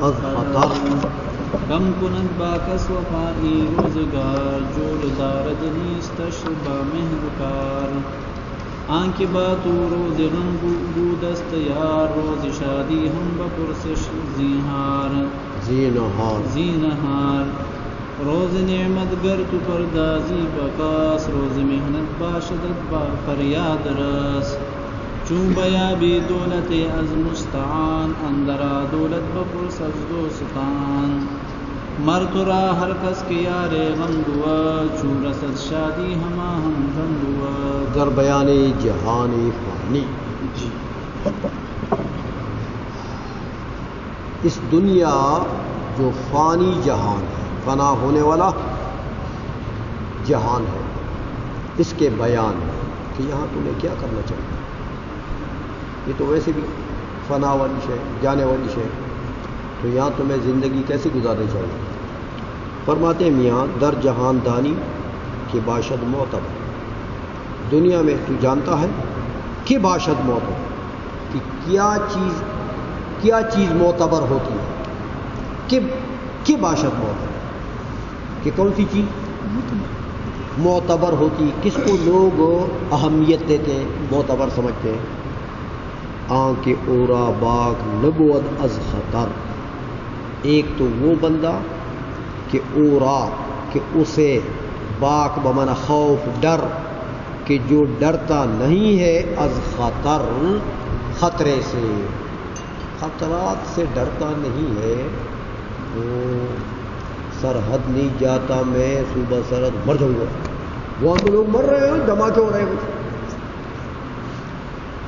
از خطر. کم کند با کس وفائی روزگار جول دارد نیستش با مہرکار آنکہ باتو روز غم بودست یار روز شادی ہم بپرسش زینہار روز نعمت گر تو پردازی بکاس روز محنت باشدت با فریاد رس چون بیابی دولت از مستعان اندرا دولت بپرس از دوستان مرد را ہر کس کے یار غم دوا چون رسد شادی ہما ہم غم دوا. در بیان جہان فانی. اس دنیا جو فانی جہان ہے، فنا ہونے والا جہان ہے، اس کے بیان کہ یہاں تمہیں کیا کرنا چاہیے. یہ تو ویسے بھی فنا والی شے، جانے والی شے، تو یہاں تمہیں زندگی کیسے گزارنی چاہیے. فرماتے ہیں میاں در جہان دانی کہ باشد معتبر. دنیا میں تو جانتا ہے کہ باشد معتبر کہ کیا چیز معتبر ہوتی ہے. کہ باشد معتبر کہ کون سی چیز معتبر ہوتی، کس کو لوگ اہمیت دیتے ہیں، معتبر سمجھتے ہیں. آنکہ اورا باغ نبوت از خطر. ایک تو وہ بندہ کہ اورا کہ اسے باک بمانا خوف ڈر کہ جو ڈرتا نہیں ہے از خطر خطرے سے، خطرات سے ڈرتا نہیں ہے. وہ سرحد نہیں جاتا میں صوبہ سرحد مر جاؤں گا. وہاں تو لوگ مر رہے ہیں، دھماکے ہو رہے ہیں.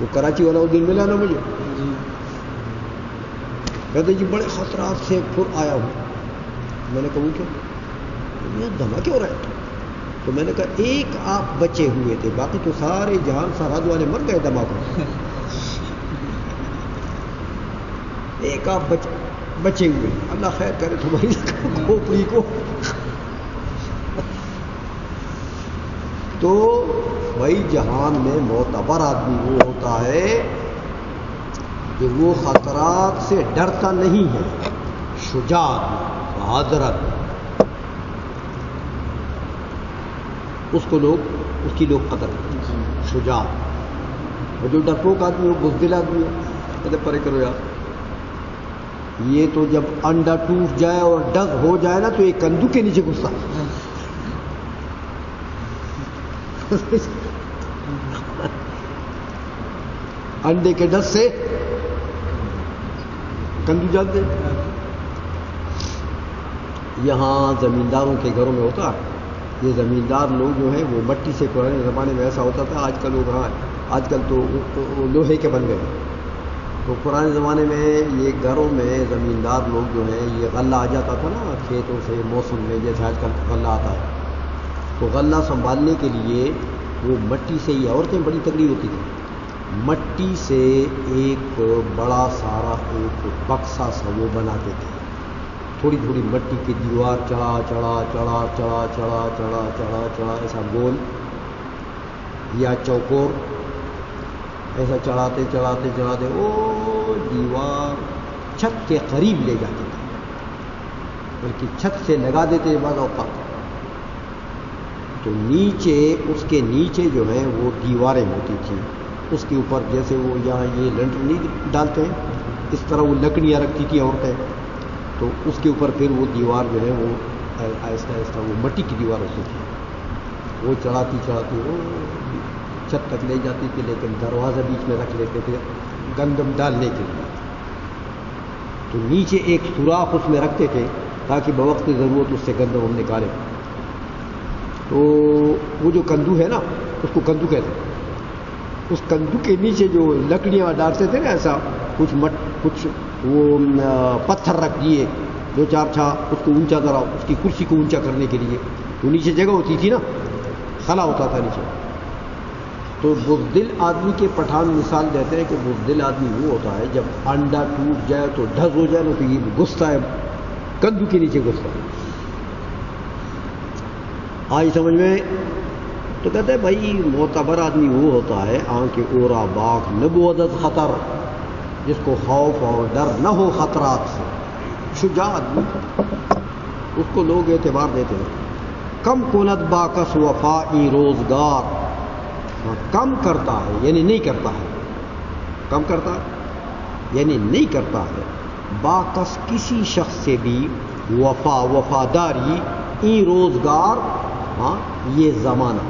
وہ کراچی والا وہ دن ملا نا مجھے، کہتے جی بڑے خطرات سے پھر آیا ہوں. میں نے کہا کیا دھماکے ہو رہے ہیں؟ تو میں نے کہا ایک آپ بچے ہوئے تھے، باقی تو سارے جہان سرحد والے مر گئے دھماکوں. ایک آپ بچے ہوئے، اللہ خیر کرے تمہاری کھوپڑی کو. تو بھائی جہان میں معتبر آدمی وہ ہوتا ہے جو وہ خطرات سے ڈرتا نہیں ہے، شجاع بہادر آدمی. اس کی لوگ قدر کرتے ہیں، شجاع. اور جو ڈرپوک آدمی ہو، بزدل آدمی ہو، کہتے پرے کرو یار. یہ تو جب انڈا ٹوٹ جائے اور ڈگ ہو جائے نا تو ایک کندو کے نیچے گھستا. انڈے کے ڈس سے کندو جانتے. یہاں زمینداروں کے گھروں میں ہوتا ہے. یہ زمیندار لوگ جو ہیں وہ مٹی سے، پرانے زمانے میں ایسا ہوتا تھا، آج کل لوگ آج کل تو لوہے کے بن گئے. تو پرانے زمانے میں یہ گھروں میں زمیندار لوگ جو ہیں، یہ غلہ آ جاتا تھا نا کھیتوں سے موسم میں، جیسے آج کل غلہ آتا ہے. تو غلہ سنبھالنے کے لیے وہ مٹی سے، یہ عورتیں بڑی تگڑی ہوتی تھیں، مٹی سے ایک بڑا سارا ایک بکسا سا وہ بناتے تھے. تھوڑی تھوڑی مٹی کی دیوار چڑھا ایسا گول یا چوکور ایسا چڑھاتے وہ دیوار چھت کے قریب لے جاتے تھے، بلکہ چھت سے لگا دیتے بعض اوقات. تو نیچے اس کے نیچے جو ہے وہ دیواریں ہوتی تھیں. اس کے اوپر جیسے وہ یہاں یہ لنٹر نہیں ڈالتے ہیں، اس طرح وہ لکڑیاں رکھتی تھیں عورتیں. تو اس کے اوپر پھر وہ دیوار جو ہے وہ آہستہ آہستہ وہ مٹی کی دیوار ہوتی تھی. وہ چڑھاتی وہ چھت تک لے جاتی تھی، لیکن دروازہ بیچ میں رکھ لیتے تھے گندم ڈالنے کے لیے. تو نیچے ایک سوراخ اس میں رکھتے تھے تاکہ بوقت ضرورت اس سے گندم ہم نکالیں. تو وہ جو کندو ہے نا، اس کو کندو کہتے ہیں. اس کندو کے نیچے جو لکڑیاں ڈالتے تھے نا، ایسا کچھ وہ پتھر رکھ دیے دو چار چھا، اس کو اونچا ذرا اس کی کرسی کو اونچا کرنے کے لیے. تو نیچے جگہ ہوتی تھی نا، خلا ہوتا تھا نیچے. تو بزدل آدمی کے پٹھان مثال دیتے ہیں کہ بزدل آدمی وہ ہوتا ہے جب انڈا ٹوٹ جائے تو ڈھس ہو جائے نا، تو یہ گھستا ہے کندو کے نیچے گھستا ہے. آج سمجھ میں. تو کہتے ہیں بھائی معتبر آدمی وہ ہوتا ہے آنکھ اورا باغ نبوت خطر، جس کو خوف اور ڈر نہ ہو خطرات سے. شجاع آدمی اس کو لوگ اعتبار دیتے ہیں. کم کند باکس وفائی روزگار، کم کرتا ہے یعنی نہیں کرتا ہے، کم کرتا ہے یعنی نہیں کرتا ہے، باکس کسی شخص سے بھی وفاداری، ای روزگار، ہاں یہ زمانہ،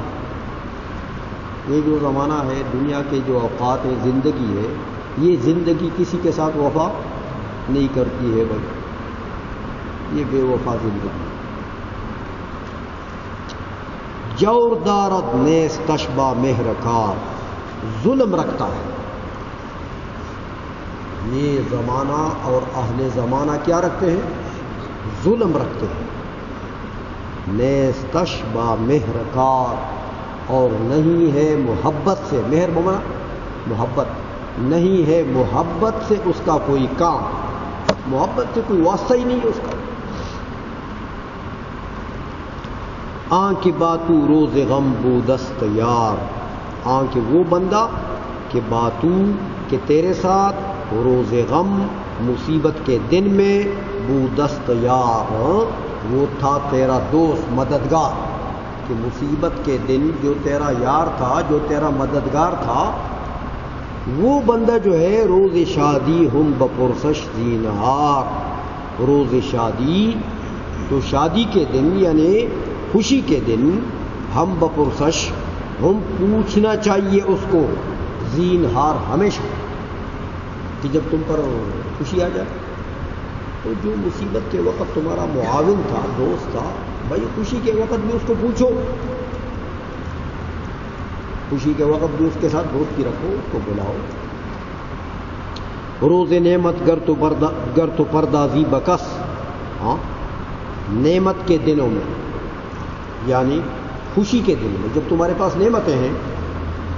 یہ جو زمانہ ہے دنیا کے جو اوقات ہے، زندگی ہے، یہ زندگی کسی کے ساتھ وفا نہیں کرتی ہے بھائی، یہ بے وفا زندگی. جور دارد نیز تشبہ مہرکار، ظلم رکھتا ہے. یہ زمانہ اور اہل زمانہ کیا رکھتے ہیں؟ ظلم رکھتے ہیں. نیز تشبہ مہرکار، اور نہیں ہے محبت سے، مہر بمانا محبت، نہیں ہے محبت سے اس کا کوئی کام، محبت سے کوئی واسطہ ہی نہیں ہے اس کا. آنکھ باتو روز غم بودست یار، آنکھ وہ بندہ کہ باتو کہ تیرے ساتھ روز غم مصیبت کے دن میں بودست یار، وہ تھا تیرا دوست مددگار، کہ مصیبت کے دن جو تیرا یار تھا، جو تیرا مددگار تھا، وہ بندہ جو ہے روز شادی ہم بپرسش زینہار، روز شادی تو شادی کے دن یعنی خوشی کے دن، ہم بپرسش ہم پوچھنا چاہیے اس کو، زینہار ہمیشہ، کہ جب تم پر خوشی آ جائے تو جو مصیبت کے وقت تمہارا معاون تھا، دوست تھا، بھائی خوشی کے وقت بھی اس کو پوچھو، خوشی کے وقت بھی اس کے ساتھ دوستی رکھو، اس کو بلاؤ. روز نعمت گر تو پردازی بکس، ہاں نعمت کے دنوں میں یعنی خوشی کے دنوں میں، جب تمہارے پاس نعمتیں ہیں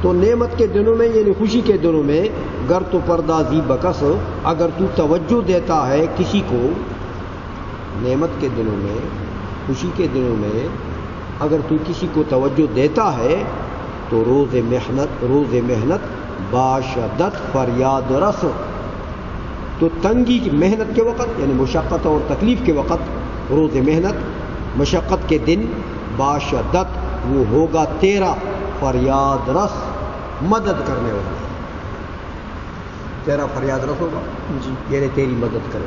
تو نعمت کے دنوں میں یعنی خوشی کے دنوں میں، گر تو پردازی بکس، اگر تو توجہ دیتا ہے کسی کو، نعمت کے دنوں میں، خوشی کے دنوں میں اگر تو کسی کو توجہ دیتا ہے تو روز محنت باشدت فریاد رس، تو تنگی کی محنت کے وقت یعنی مشقت اور تکلیف کے وقت، روز محنت مشقت کے دن، باشدت وہ ہوگا تیرا، فریاد رس مدد کرنے والا، تیرا فریاد رس ہوگا یعنی تیری مدد کرے.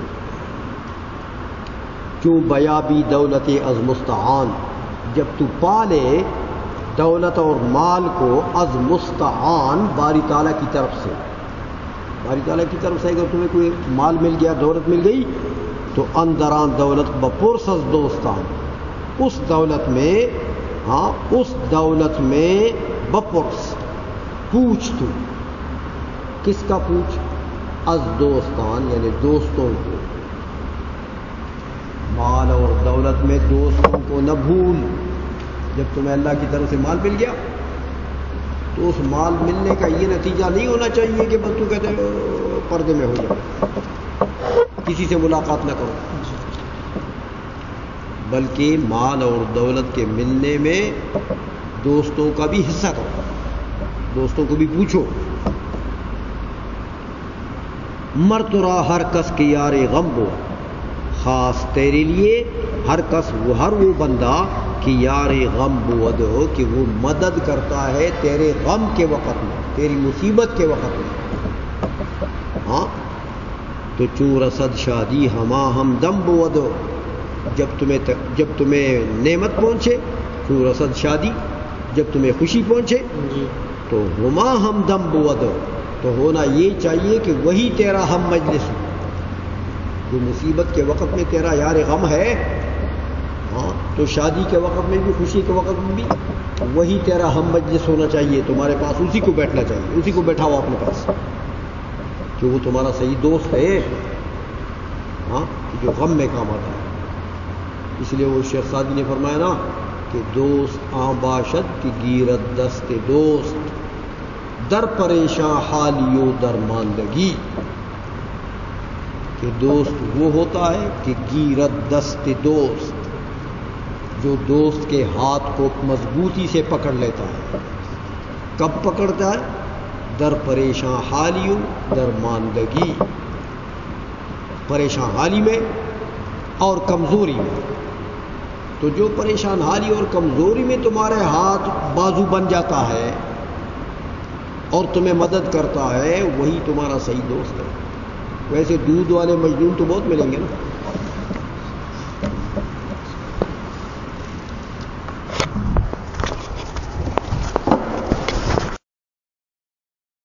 کیوں بیابی دولت از مستعان، جب تو پالے دولت اور مال کو از مستعان، باری تعالیٰ کی طرف سے، باری تعالیٰ کی طرف سے اگر تمہیں کوئی مال مل گیا، دولت مل گئی، تو اندران دولت بپرس از دوستان، اس دولت میں، ہاں اس دولت میں بپرس پوچھ، تو کس کا پوچھ؟ از دوستان یعنی دوستوں کو، مال اور دولت میں دوستوں کو نہ بھول. جب تمہیں اللہ کی طرف سے مال مل گیا تو اس مال ملنے کا یہ نتیجہ نہیں ہونا چاہیے کہ بس تو کہتے ہیں پردے میں ہو جائے، کسی سے ملاقات نہ کرو، بلکہ مال اور دولت کے ملنے میں دوستوں کا بھی حصہ کرو، دوستوں کو بھی پوچھو. مرترا ہر کس کی یار غم ہو، خاص تیرے لیے ہر کس ہر وہ بندہ کہ یار غم بود ہو، کہ وہ مدد کرتا ہے تیرے غم کے وقت میں، تیری مصیبت کے وقت میں. ہاں تو چوں رسد شادی ہما ہم دم بود ہو، جب تمہیں نعمت پہنچے، چوں رسد شادی جب تمہیں خوشی پہنچے تو ہما ہم دم بود ہو، تو ہونا یہ چاہیے کہ وہی تیرا ہم مجلس ہو. جو مصیبت کے وقت میں تیرا یار غم ہے، ہاں تو شادی کے وقت میں بھی، خوشی کے وقت میں بھی وہی تیرا ہم مجلس ہونا چاہیے، تمہارے پاس اسی کو بیٹھنا چاہیے، اسی کو بیٹھاؤ اپنے پاس، کہ وہ تمہارا صحیح دوست ہے، ہاں جو غم میں کام آتا ہے. اس لیے وہ شیخ سعدی نے فرمایا نا کہ دوست آں باشد کی گیرت دست دوست، در پریشاں حالیو درماندگی، کہ دوست وہ ہوتا ہے کہ گیرت دست دوست، جو دوست کے ہاتھ کو مضبوطی سے پکڑ لیتا ہے. کب پکڑتا ہے؟ در پریشاں حالیو درماندگی، پریشاں حالی میں اور کمزوری میں. تو جو پریشان حالی اور کمزوری میں تمہارے ہاتھ بازو بن جاتا ہے اور تمہیں مدد کرتا ہے، وہی تمہارا صحیح دوست ہے. ویسے دودھ والے مجنون تو بہت ملیں گے نا.